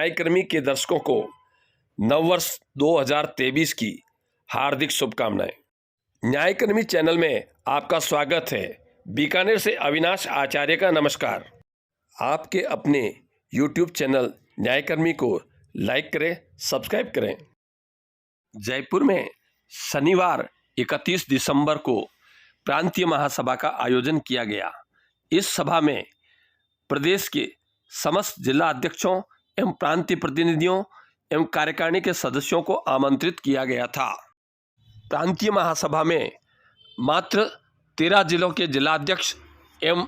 न्यायकर्मी के दर्शकों को नववर्ष 2023 की हार्दिक शुभकामनाएं। न्यायकर्मी चैनल में आपका स्वागत है। बीकानेर से अविनाश आचार्य का नमस्कार। आपके अपने YouTube चैनल न्यायकर्मी को लाइक करें, सब्सक्राइब करें। जयपुर में शनिवार 31 दिसंबर को प्रांतीय महासभा का आयोजन किया गया। इस सभा में प्रदेश के समस्त जिला अध्यक्षों एवं प्रांतीय प्रतिनिधियों एवं कार्यकारिणी के सदस्यों को आमंत्रित किया गया था। प्रांतीय महासभा में मात्र 13 जिलों के जिलाध्यक्ष एवं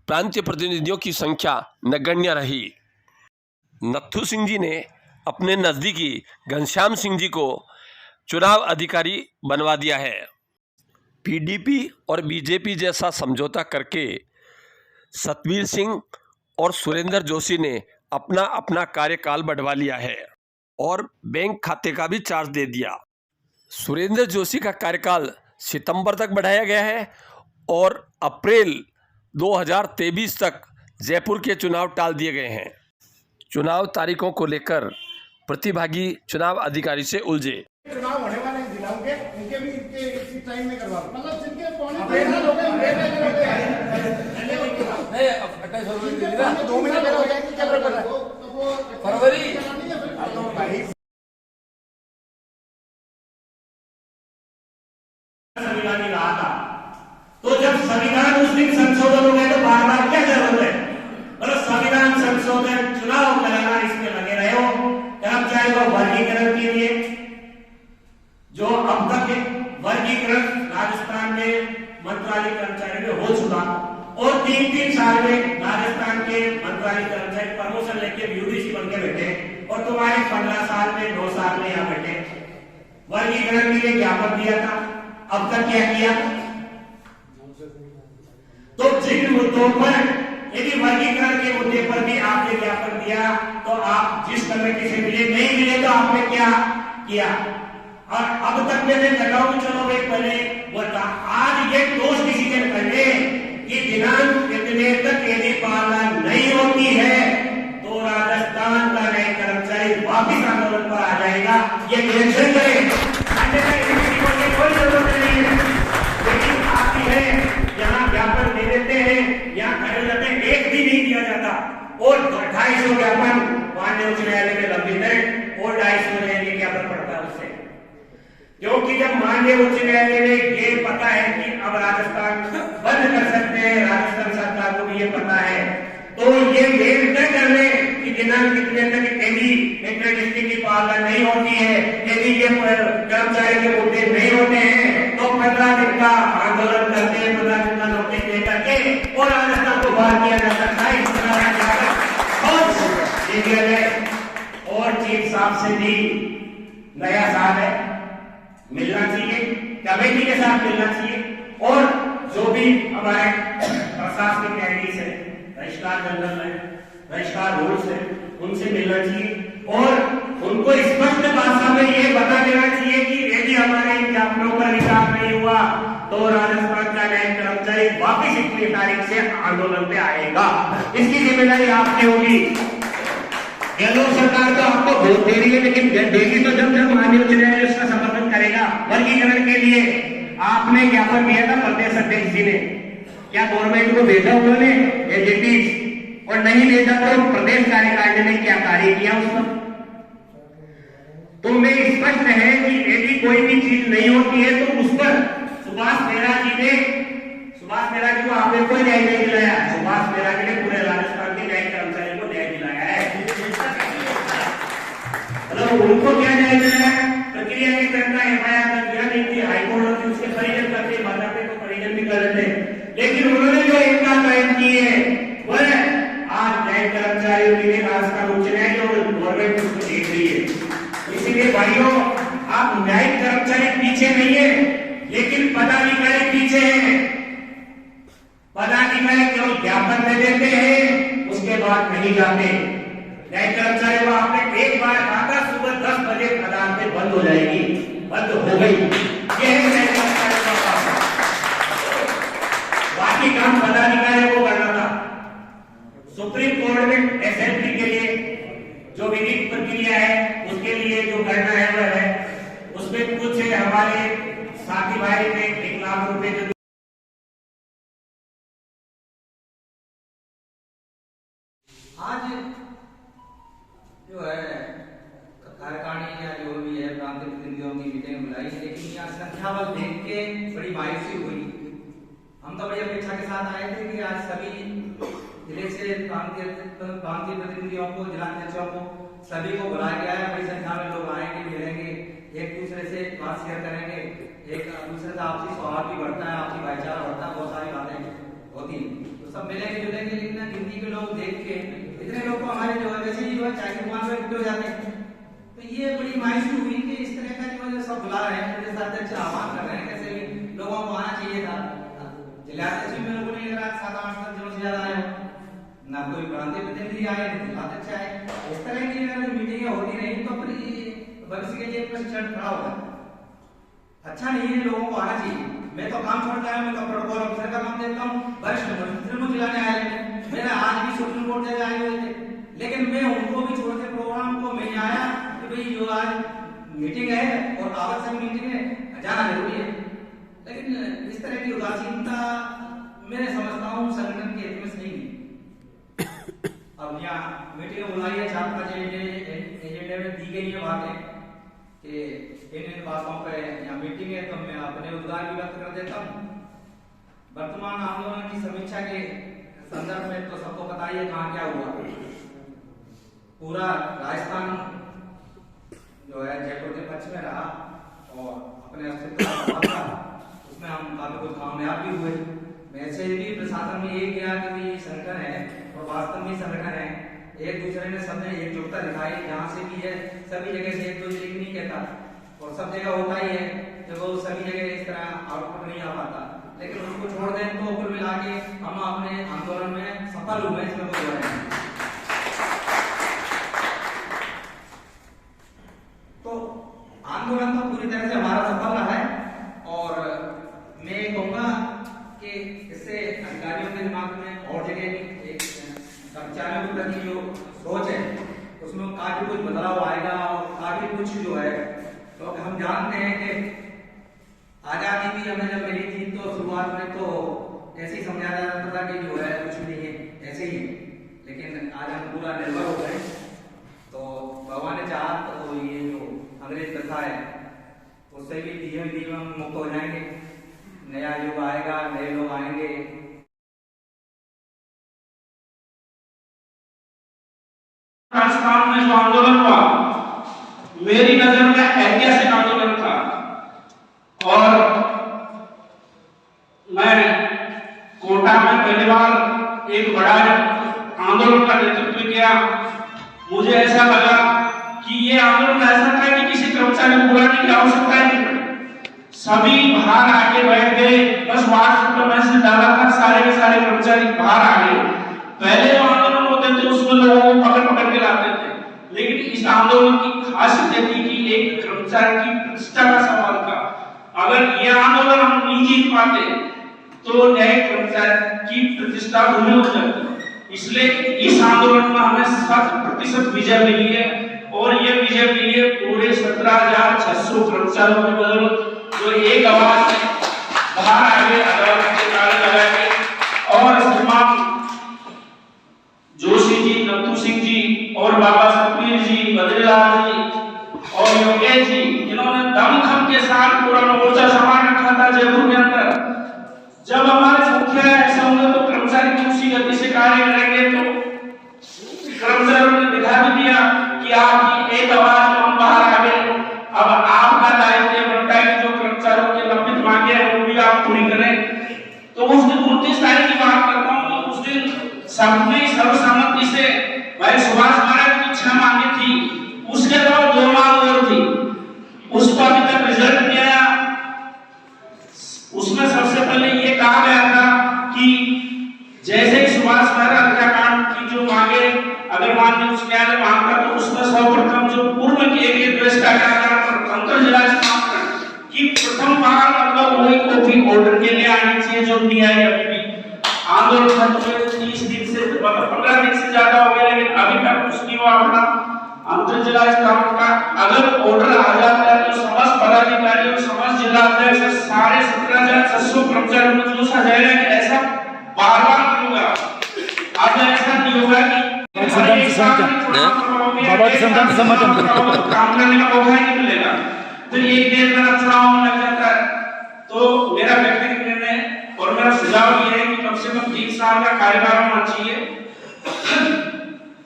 प्रांतीय प्रतिनिधियों की संख्या नगण्य रही। नत्थू सिंह जी ने अपने नज़दीकी घनश्याम सिंह जी को चुनाव अधिकारी बनवा दिया है। पीडीपी और बीजेपी जैसा समझौता करके सतवीर सिंह और सुरेंद्र जोशी ने अपना अपना कार्यकाल बढ़वा लिया है और बैंक खाते का भी चार्ज दे दिया। सुरेंद्र जोशी का कार्यकाल सितंबर तक बढ़ाया गया है और अप्रैल 2023 तक जयपुर के चुनाव टाल दिए गए हैं। चुनाव तारीखों को लेकर प्रतिभागी चुनाव अधिकारी से उलझे। चुनाव होने वाले जिलों के उनके भी इसी टाइम में करवा मतलब जिनके पौने 2 महीने पहले हो जाएंगे। क्या फरवरी संविधान ही रहा था। तो जब संविधान उस दिन संशोधन हो गए तो बार बार क्या जरूरत है? मतलब संविधान संशोधन चुनाव कराना इसमें लगे रहे हो। कर्मचारी को वर्गीकरण के लिए जो अब तक वर्गीकरण राजस्थान में मंत्रालय कर्मचारी में हो चुका और 3-3 साल में राजस्थान के मंत्रालय कर्मचारी प्रमोशन लेके यूडीसी बन के बैठे और तुम्हारे 15 साल में 2 साल में यहाँ बैठे। वर्गीकरण के लिए ज्ञापन दिया था, अब तक क्या किया? तो जिन मुद्दों पर यदि वर्गीकरण के मुद्दे पर भी आपने ज्ञापन दिया तो आप जिस कमेटी से मिले नहीं मिले तो आपने क्या किया? और अब तक मैंने लगाओ चलो भाई पहले बोलता आज ये ठोस डिसीजन कर ले कि दिनांक इतने तक यदि पालना नहीं होती है तो राजस्थान का नए कर्मचारी वापिस आंदोलन पर आ जाएगा। ये निरीक्षण करें, कोई जरूरत नहीं है। लेकिन आती है यहाँ ज्ञापन दे देते हैं, यहाँ खड़े जाते हैं, एक भी नहीं दिया जाता और 250 ज्ञापन माननीय उच्च न्यायालय में लंबित है और 250 न्यायालय क्या फर्क पड़ता है उससे? क्योंकि जब माननीय उच्च न्यायालय में ये पता है कि अब राजस्थान बंद कर सकते हैं, राजस्थान सरकार को भी ये पता है, तो ये वेट तय कर ले कि दिनांक कितने तक यदि इंटरडिस्ट्रिक्ट की पालना नहीं होती है, यदि ये कर्मचारी के मुद्दे नहीं होते हैं तो 15 दिन का आंदोलन करते हैं, 15 दिन का नोटिस दे करके और राजस्थान को बाहर किया जा सकता है। और चीफ साहब से भी नया साल है, मिलना चाहिए, कमेटी के साथ मिलना चाहिए और जो भी हमारे प्रशासनिक एडीज है, रजिस्ट्रार जनरल है, रजिस्ट्रार रूल्स है, उनसे मिलना चाहिए और उनको स्पष्ट भाषा में ये बता देना चाहिए कि यदि हमारे इन ज्ञापनों पर विचार नहीं हुआ तो राजस्थान का नया कर्मचारी वापिस इतनी तारीख से आंदोलन पे आएगा। इसकी जिम्मेदारी आपकी होगी। लोक सरकार तो आपको वोट दे रही है लेकिन देगी तो जब माननीय उच्च न्यायालय उसका समर्थन करेगा। वर्गीकरण के लिए आपने ज्ञापन दिया था प्रदेश अध्यक्ष जी ने, क्या गवर्नमेंट को भेजा उन्होंने एजेंसीज और नहीं भेजा तो प्रदेश कार्यकारिणी ने क्या कार्य किया उस पर? तो में स्पष्ट है कि यदि कोई भी चीज नहीं होती है तो उस पर सुभाष मेहरा जी को आपने कोई न्याय नहीं दिलाया। सुभाष मेहरा जी ने पूरे राजस्थान के न्याय कर्मचारी को न्याय दिलाया है। मतलब उनको क्या न्याय दिलाया? प्रक्रिया की तरह एफआईआर दर्ज किया नहीं थी, हाईकोर्ट और उसके परिजन करते माता पिता को परिजन भी कर रहे थे, लेकिन उन्होंने जो इनका कायम की है वह आज न्याय कर्मचारियों के लिए राजस्थान उच्च न्यायालय और गवर्नमेंट उसको देख रही है। इसीलिए भाइयों, आप न्यायिक कर्मचारी पीछे नहीं है लेकिन पदाधिकारी पीछे है। पदाधिकारी केवल ज्ञापन दे देते हैं, उसके बाद नहीं जाते। न्यायिक कर्मचारी को आपने एक बार कहा था सुबह 10 बजे अदालतें बंद हो जाएगी, बंद हो गई। ये है न्यायिक कर्मचारी का काम। बाकी काम पदाधिकारियों को करना था। सुप्रीम कोर्ट में एसएलपी के लिए जो विधि साथी भाई ने 1 लाख रुपए जो आज जो है कार्यकारिणी या जो भी है प्रांतीय प्रतिनिधियों की मीटिंग बुलाई, लेकिन यहाँ संख्या बल देख के बड़ी मायूसी हुई। हम तो बड़ी अपेक्षा के साथ आए थे कि आज सभी जिले से प्रांतीय प्रतिनिधियों को, जिलाध्यक्षों को, सभी को बुलाया गया है। बड़ी संख्या में लोग आएंगे, मिलेंगे, एक दूसरे से बात शेयर करेंगे, एक दूसरे से आपसी सौहार्द भी बढ़ता है, आपसी भाईचारा बढ़ता है, बहुत सारी बातें होती हैं, तो सब मिलेंगे जुलेंगे। लेकिन गिनती के लोग देख के इतने लोग को हमारे जो है वैसे ही जो है चाय की दुकान में इकट्ठे हो जाते हैं। तो ये बड़ी मायूसी हुई कि इस तरह का जो सब बुला रहे हैं, प्रदेश अध्यक्ष आह्वान कर रहे हैं, कैसे भी लोगों को आना चाहिए था। जिलाध्यक्ष में लोगों ने 7-8 जनों से ज्यादा आए, ना कोई प्रांतीय प्रतिनिधि आए, ना जिलाध्यक्ष आए। इस तरह की अगर मीटिंगें होती रही तो फिर भविष्य के लिए प्रशिक्षण खड़ा होगा, अच्छा नहीं है, लोगों को आना चाहिए। मैं तो काम छोड़ता है, मैं तो प्रोटोकॉल ऑफिसर का काम देखता हूँ, वरिष्ठ मजिस्ट्रेट को जिला न्यायालय में मेरा आज भी सुप्रीम कोर्ट जज आए हुए थे, लेकिन मैं उनको भी छोड़ के प्रोग्राम को मैं आया कि भाई जो आज मीटिंग है और आवश्यक मीटिंग है, जाना जरूरी है। लेकिन इस तरह की उदासीनता मैं समझता हूँ संगठन के हित में सही नहीं। अब यहाँ मीटिंग बुलाई है, 4-5 एजेंडे में दी गई है बातें कि इन बातों पर यहाँ मीटिंग है, तो मैं अपने उद्गार भी व्यक्त कर देता हूँ। वर्तमान आंदोलन की समीक्षा के संदर्भ में तो सबको पता ही है कहाँ क्या हुआ। पूरा राजस्थान जो है जयपुर के पक्ष में रहा और अपने अस्तित्व का सवाल था, उसमें हम काफी कुछ कामयाब भी हुए। वैसे भी प्रशासन में ये किया कि भी संगठन है और वास्तव में संगठन है, एक दूसरे ने सबने एकजुटता दिखाई, जहाँ से भी है सभी जगह से एक दूसरे की नहीं कहता, और सब जगह होता ही है कि वो सभी जगह इस तरह आउटपुट नहीं आ पाता। लेकिन उसको छोड़ दें तो कुल मिला के हम अपने आंदोलन में सफल हुए, इसमें कोई बुराई नहीं। तो आंदोलन तो पूरी तरह से हमारा सफल रहा है, और मैं कहूँगा कि इससे अधिकारियों के दिमाग में और जगह एक कर्मचारियों के प्रति जो सोच है उसमें काफी कुछ बदलाव आएगा, और काफी कुछ जो है, तो हम जानते हैं कि आजादी भी हमें जब मिली थी तो शुरुआत में तो ऐसे ही समझा जाता था कि जो है कुछ नहीं है, ऐसे ही, लेकिन आज हम पूरा निर्भर हो गए। तो भगवान ने चाहा तो ये जो अंग्रेज प्रथा है उससे भी धीमे धीमे हम मुक्त हो जाएंगे, नया युग आएगा, नए लोग आएंगे। राजस्थान में जो आंदोलन हुआ मेरी नजर में ऐतिहासिक आंदोलन था, और मैं कोटा में पहली बार एक बड़ा आंदोलन का नेतृत्व किया। मुझे ऐसा लगा कि ये आंदोलन ऐसा था कि किसी कर्मचारी को बुलाने की आवश्यकता ही नहीं पड़ी, सभी बाहर आके बैठ गए। बस व्हाट्सएप पर मैसेज डाला था, सारे के सारे कर्मचारी बाहर आ गए। पहले जो आंदोलन होते थे उसमें लोगों को पकड़ पकड़ के लाते थे, लेकिन इस आंदोलन की खासियत थी कि एक कर्मचारी की प्रतिष्ठा का सवाल था। अगर यह आंदोलन हम नहीं जीत पाते तो नए कर्मचारी की प्रतिष्ठा धूमिल हो जाती। इसलिए इस आंदोलन में हमें 100% विजय मिली है, और यह विजय मिली है पूरे 17,600 कर्मचारियों के बदौलत, जो एक आवाज में बाहर आगे अदालत के ताले लगा के, और श्रीमान जोशी जी, नथु सिंह जी, और बाबा सतवीर जी, बद्रीलाल जी और योगेश जी, जिन्होंने दमखम के साथ पूरा मोर्चा संभाल रखा था जयपुर के अंदर। जब हमारे मुखिया ऐसा होंगे तो कर्मचारी की उसी गति से कार्य करेंगे, तो कर्मचारियों ने दिखा भी दिया कि आपकी एक आवाज में हम बाहर आ गए। अब आपका दायित्व बनता है कि जो कर्मचारियों की लंबित मांगे हैं वो भी आप पूरी करें। तो उस दिन 29 तारीख की बात करता हूँ, तो उस दिन सबने सर्वसम्मति से भाई सुभाष महाराज की 6 मांगे थी, उसके अलावा 2 मांग और थी, उसका अभी तक रिजल्ट नहीं आया। उसमें सबसे पहले ये कहा गया था कि जैसे ही सुभाष महाराज हत्याकांड की जो मांगे अगर माननीय उच्च न्यायालय मांगता तो उसमें सर्वप्रथम जो पूर्व किए गए द्वेष का अंतर जिला की प्रथम बार मतलब वही कॉपी ऑर्डर के लिए आनी चाहिए, जो नहीं आई। अभी भी आंदोलन 30 दिन से 15 दिन से ज्यादा हो गया, लेकिन अभी तक कुछ नहीं हुआ। अपना अंतर जिला का अगर ऑर्डर आ जाता है तो समस्त पदाधिकारियों समस्त जिला अध्यक्ष और सारे 17,600 कर्मचारियों को जो सजाएगा कि ऐसा बार बार नहीं होगा। अब ऐसा नहीं होगा कि बाबा के संतान समर्थन काम करने का मौका ही नहीं मिलेगा। तो एक डेढ़ महीना चुनाव लग जाता है। तो मेरा व्यक्तिगत निर्णय और मेरा सुझाव ये है कि कम से कम 3 साल का कार्यकाल होना चाहिए।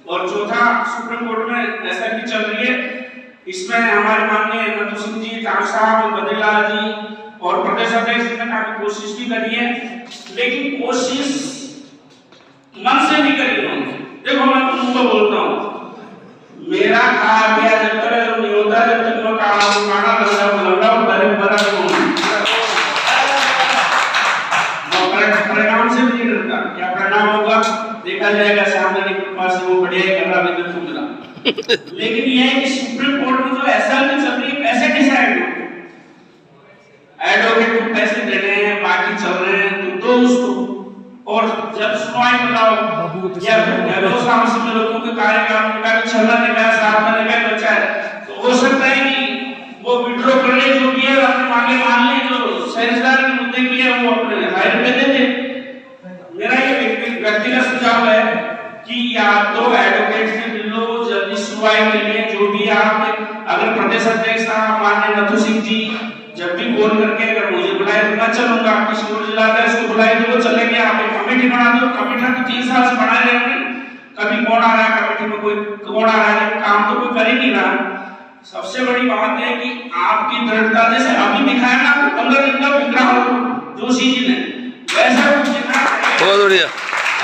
और चौथा, सुप्रीम कोर्ट में ऐसा भी चल रही है, इसमें हमारे माननीय नथु सिंह जी, कांग साहब, बद्रीलाल जी और प्रदेश अध्यक्ष जी ने काफी कोशिश भी करी है, लेकिन कोशिश मन से नहीं करी उन्होंने। देखो मैं तुमको बोलता हूँ, मेरा कहा गया जब तक नहीं होता, जब तक मैं काना परिणाम से नहीं डरता। क्या परिणाम होगा देखा जाएगा, सामने की कृपा से वो बढ़िया कर रहा है तो लेकिन यह है कि सुप्रीम कोर्ट में जो एसएलपी चल रही है, पैसे डिसाइड हो, एडवोकेट को पैसे देने हैं, बाकी चल रहे हैं तो उसको, और जब सुनवाई बताओ या फिर 2 साल से लोगों के कार्यकाल का भी छलना निकाय साहब ने निकाय बचा है, तो हो सकता है कि वो विड्रॉ करने जो भी है अपने मांगे मान ले, जो सहजदार के मुद्दे की है वो अपने हायर पे दे दे। मेरा ये व्यक्तिगत सुझाव है कि या तो एडवोकेट से मिल लो जल्दी सुनवाई के लिए, जो भी आप अगर प्रदेश अध्यक्ष साहब माननीय नथु सिंह जी जब भी कॉल करके अगर मुझे बुलाए तो मैं चलूंगा, किसी और जिला अध्यक्ष को बुलाए तो वो चलेंगे। आप एक कमेटी बना दो, कमेटी तो 3 साल से बना रहे हैं, कभी कौन आ रहा है कमेटी में, कोई कौन आ रहा है, काम तो कोई कर ही नहीं रहा। सबसे बड़ी बात है कि आपकी दृढ़ता, जैसे अभी दिखाया ना 15 दिन का विक्रम जोशी जी ने, वैसा कुछ दिखाया बहुत बढ़िया।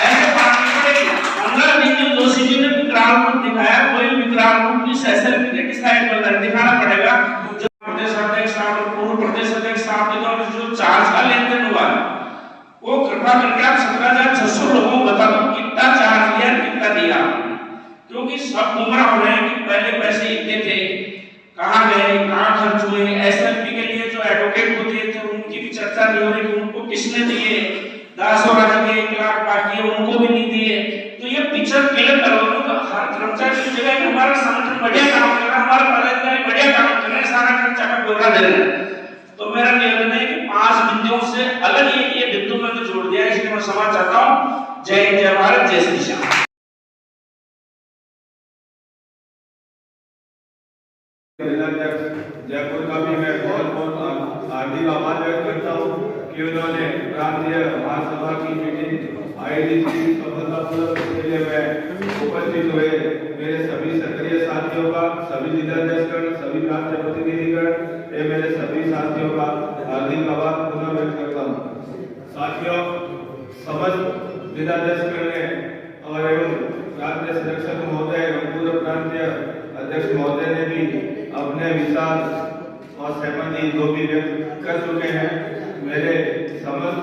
ऐसे 15 दिन जो जोशी जी ने विकराल रूप दिखाया, कोई विकराल रूप की एसएलपी के डिसाइड कर दिखाना पड़ेगा। जो प्रदेश अध्यक्ष साहब और पूर्व प्रदेश अध्यक्ष साहब के द्वारा जो चार्ज का लेन देन हुआ वो कृपा करके आप 17,600 लोगों को बता दो कितना चार्ज लिया, कितना दिया, क्योंकि सब गुमराह हो रहे हैं कि पहले पैसे इतने थे, कहाँ गए, कहाँ खर्च हुए। एसएलपी के लिए जो एडवोकेट को दिए थे उनकी भी चर्चा नहीं हो रही कि उनको किसने दिए, 10 और आगे 1 लाख बाकी है उनको भी नहीं दिए। तो ये पिक्चर क्लियर करो तो हर कर्मचारी की जगह हमारा संगठन बढ़िया काम कर रहा है, हमारा पदाधिकारी बढ़िया काम कर रहे हैं, सारा खर्चा का ब्यौरा दे रहे हैं। तो मेरा निवेदन है कि 5 बिंदुओं से अलग ये बिंदु मैंने जोड़ दिया है, इसलिए मैं समझ चाहता हूँ। जय हिंद, जय भारत, जय श्री श्याम। जयपुर का भी मैं बहुत हार्दिक आभार व्यक्त करता हूँ कि उन्होंने प्रांतीय महासभा की मीटिंग आयोजित की सफलतापूर्वक। इसके लिए मैं उपस्थित हुए मेरे सभी सक्रिय साथियों का, सभी जिलाध्यक्षगण, सभी प्रांतीय प्रतिनिधिगण, ये मेरे सभी साथियों का हार्दिक आभार पुनः व्यक्त करता हूँ। साथियों, समस्त जिलाध्यक्षगण ने और एवं प्रांतीय संरक्षक महोदय एवं पूर्व प्रांतीय अध्यक्ष महोदय ने भी अपने विचार और सहमति जो भी व्यक्त कर चुके हैं। मेरे समस्त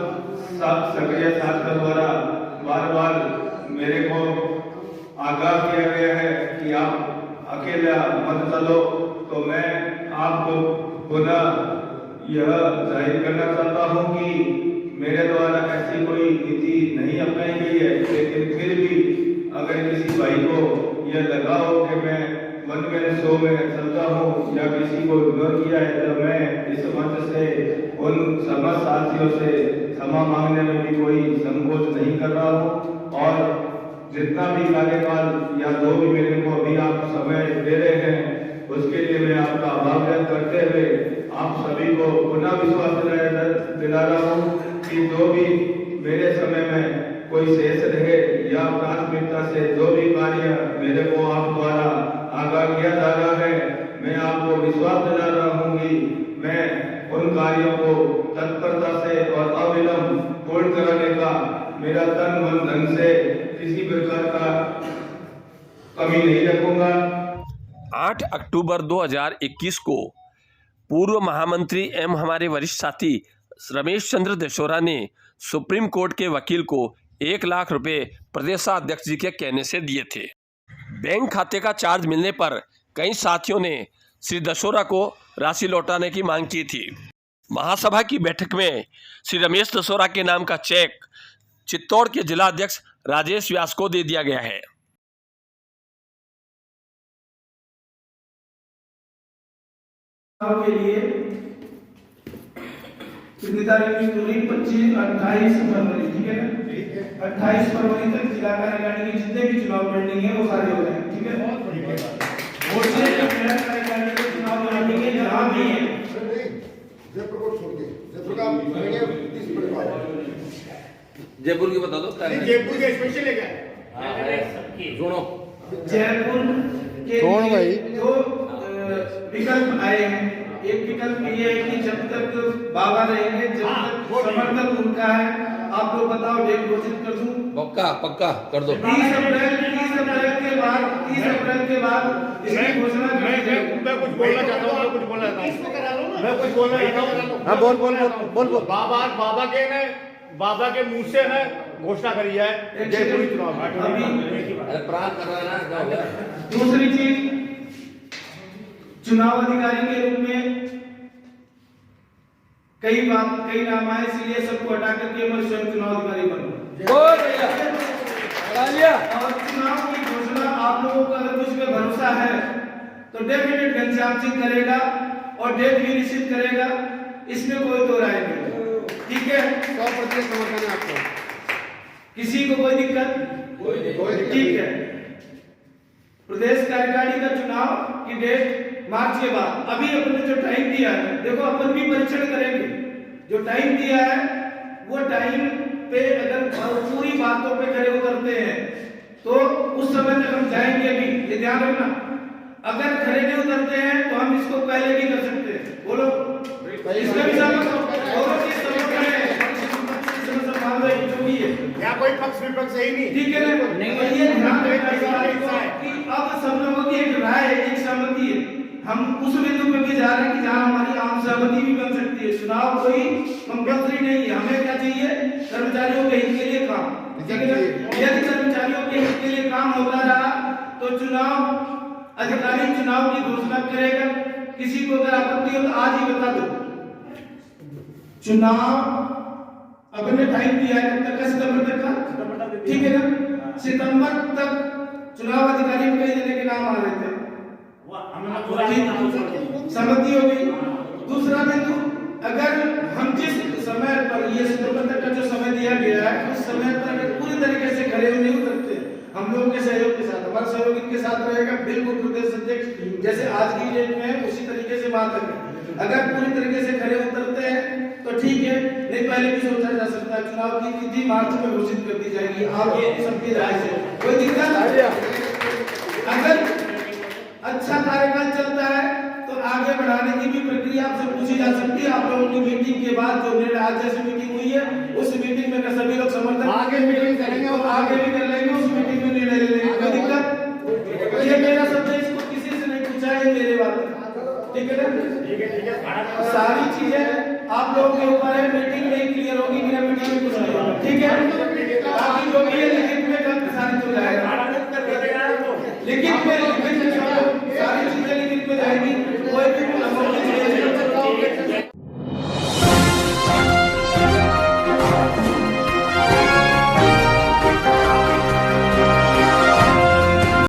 सक्रिय साथियों द्वारा बार बार मेरे को आगाह किया गया है कि आप अकेला मत चलो, तो मैं आपको पुनः यह जाहिर करना चाहता हूं कि मेरे द्वारा ऐसी कोई नीति नहीं अपनाई गई है, लेकिन फिर भी अगर किसी भाई को यह लगा हो कि मैं 1 मैन शो में चलता हूँ या किसी को इग्नोर किया है, तो मैं इस मंच से उन समस्त साथियों से क्षमा मांगने में भी कोई संकोच नहीं कर रहा हूँ। और जितना भी कार्यकाल या जो भी मेरे को अभी आप समय दे रहे हैं उसके लिए मैं आपका आभार व्यक्त करते हुए आप सभी को पुनः विश्वास दिला रहा हूँ कि जो भी मेरे समय में कोई शेष रहे या प्राथमिकता से जो भी कार्य मेरे को आप द्वारा आगाह किया जा रहा है, मैं आपको विश्वास दिला रहा हूँ कि मैं उन कार्यों को तत्परता से और अविलंब पूर्ण कराने का मेरा तन मन धन से किसी प्रकार का कमी नहीं रखूंगा। 8 अक्टूबर 2021 को पूर्व महामंत्री एवं हमारे वरिष्ठ साथी रमेश चंद्र दशोरा ने सुप्रीम कोर्ट के वकील को 1 लाख रुपए प्रदेशाध्यक्ष जी के कहने से दिए थे। बैंक खाते का चार्ज मिलने पर कई साथियों ने श्री दशोरा को राशि लौटाने की मांग की थी। महासभा की बैठक में श्री रमेश दशोरा के नाम का चेक चित्तौड़ के जिला अध्यक्ष राजेश व्यास को दे दिया गया है। के लिए कितनी तारीख की हुई? 28 फरवरी, ठीक है ना? 28 फरवरी तक जिला कार्यकारिणी के जितने भी चुनाव पेंडिंग है वो सारे हो गए, ठीक है? और जिला कार्यकारिणी के चुनाव पेंडिंग है जहां भी है, जयपुर को छोड़ के जयपुर का करेंगे 30 मिनट जयपुर की बता दो जयपुर के स्पेशल है क्या? सुनो जयपुर के जो विकल्प आए हैं, एक विकल्प ये है कि जब तक बाबा रहेंगे, जब तक समर्थन उनका है, आप लोग बताओ, डेट घोषित कर दूं? पक्का कर दो। 30 अप्रैल के बाद इसकी घोषणा कर दी जाएगी। मैं कुछ बोलना चाहता हूँ, मैं कुछ बोलना चाहता हूँ। हाँ बोल। बाबा के मुंह से है घोषणा करी है जयपुरी चुनाव। प्राण कर रहा है ना। दूसरी चीज, चुनाव अधिकारी के रूप में कई नाम आए, इसलिए सबको हटा करके मैं स्वयं चुनाव अधिकारी बनूं। और चुनाव की घोषणा आप लोगों का अगर मुझ पे भरोसा है तो डेफिनेट घनश्याम सिंह करेगा और डेट भी निश्चित करेगा, इसमें कोई दो राय नहीं, ठीक है? 100% समर्थन है आपको। किसी को कोई दिक्कत? ठीक है। प्रदेश कार्यकारिणी का चुनाव की डेट मार्च के बाद। अभी अपन ने जो टाइम दिया है, देखो अपन भी परीक्षण करेंगे, जो टाइम दिया है वो टाइम पे अगर पूरी बातों पे खड़े उतरते हैं तो उस समय तक हम जाएंगे। अभी ये ध्यान रखना, अगर खड़े नहीं उतरते हैं तो हम इसको पहले भी कर सकते हैं। बोलो, इसका भी जो भी है, यहाँ कोई पक्ष विपक्ष है ही नहीं, ठीक है ना? ये ध्यान रखना कि अब सब लोगों की एक राय, एक सहमति है। हम उस बिंदु पे भी जा रहे हैं कि जहाँ हमारी आम सहमति भी बन सकती है। चुनाव कोई कंपल्सरी नहीं है। हमें क्या चाहिए? कर्मचारियों के हित के लिए काम, ठीक है? यदि कर्मचारियों के हित के लिए काम होता रहा तो चुनाव अधिकारी चुनाव की घोषणा करेगा। किसी को अगर आपत्ति हो तो आज ही बता दो। चुनाव अपने टाइम दिया है, कब तक का? सितंबर तक का, ठीक है ना? सितंबर तक चुनाव अधिकारी में कई जने के नाम आ रहे थे, सहमति हो गई। दूसरा बिंदु, अगर हम जिस समय पर ये सितंबर तक का जो समय दिया गया है, उस समय पर अगर पूरी तरीके से खड़े नहीं उतरते, हम लोगों के सहयोग के साथ, हमारा सहयोग इनके साथ रहेगा, बिल्कुल प्रदेश अध्यक्ष जैसे आज की डेट में उसी तरीके से बात है। अगर पूरी तरीके से खड़े उतरते हैं तो ठीक है, नहीं पहले भी सोचा जा सकता है। चुनाव की तिथि मार्च में घोषित कर दी जाएगी, आप ये सबकी राय से कोई दिक्कत? अगर अच्छा कार्यकाल चलता है तो आगे बढ़ाने की भी प्रक्रिया आपसे पूछी जा सकती है। आप लोगों की मीटिंग के बाद जो निर्णय आज जैसे मीटिंग हुई है, उस मीटिंग में अगर सभी लोग समर्थन आगे मीटिंग करेंगे और आगे भी कर लेंगे, उस मीटिंग में निर्णय ले लेंगे, कोई दिक्कत? ये मेरा शब्द है, इसको किसी से नहीं पूछा है, मेरे बात है, ठीक है ना? सारी चीजें आप लोगों के ऊपर है। मीटिंग नहीं क्लियर होगी बिना मीटिंग में कुछ नहीं होगा, ठीक है? बाकी जो भी है